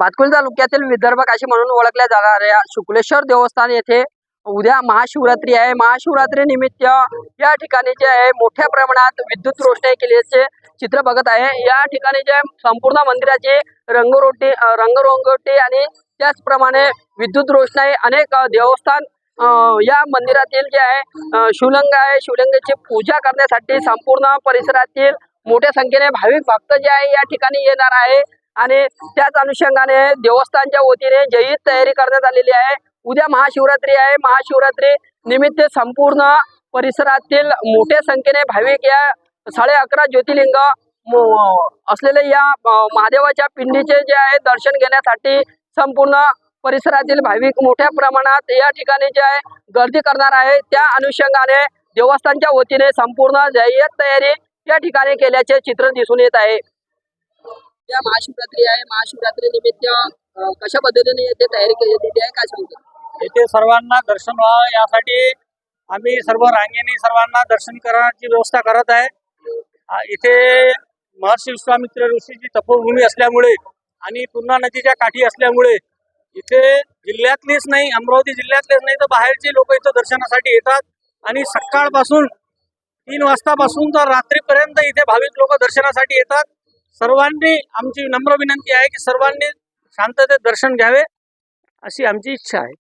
भातकुली तालुक्यातील विदर्भ काशी म्हणून ओळखल्या जाणाऱ्या शुक्लेश्वर देवस्थान येथे उद्या महाशिवरात्री आहे। महाशिवरात्री निमित्त या ठिकाणी जे आहे मोठ्या प्रमाणात विद्युत रोषणाई केल्याचे चित्र बघत आहे। या ठिकाणी जे संपूर्ण मंदिराची रंगरंगोटी आणि त्याचप्रमाणे विद्युत रोषणाई अनेक देवस्थान या मंदिरातील जे आहे शिवलिंग आहे, शिवलिंगाची पूजा करण्यासाठी संपूर्ण परिसरातील मोठ्या संख्येने भाविक भक्त जे आहे या ठिकाणी येणार आहे आणि त्याच अनुषंगाने देवस्थानाच्या वतीने जय्यत तयारी करण्यात आलेली आहे। उद्या महाशिवरात्री आहे। महाशिवरात्री निमित्त संपूर्ण परिसरातील मोठ्या संख्येने भाविक या 11.5 ज्योतिर्लिंग असलेले या महादेवाच्या पिंडीचे जे आहे दर्शन घेण्यासाठी संपूर्ण परिसरातील भाविक मोठ्या प्रमाणात या ठिकाणी जे आहे गर्दी करणार आहे। त्या अनुषंगाने देवस्थानच्या वतीने संपूर्ण जय्यत तयारी या ठिकाणी केल्याचे चित्र दिसून येत आहे। या महाशिवरात्री आहे। महाशिवरात्री निमित्त कशा पद्धतीने येथे तयारी केलेली आहे, काय सांगतो? येथे सर्वांना दर्शन व्हावं यासाठी आम्ही सर्व रांगेने सर्वांना दर्शन करण्याची व्यवस्था करत आहे। इथे महर्षी विश्वामित्र ऋषीची तपोभूमी असल्यामुळे आणि पूर्णा नदीच्या काठी असल्यामुळे इथे जिल्ह्यातलीच नाही, अमरावती जिल्ह्यातलेच नाही तर बाहेरचे लोक इथं दर्शनासाठी येतात आणि सकाळपासून 3 वाजतापासून तर रात्रीपर्यंत इथे भाविक लोक दर्शनासाठी येतात। सर्वांनी आमची नम्र विनंती आहे की सर्वांनी शांततेत दर्शन घ्यावे अशी आमची इच्छा आहे।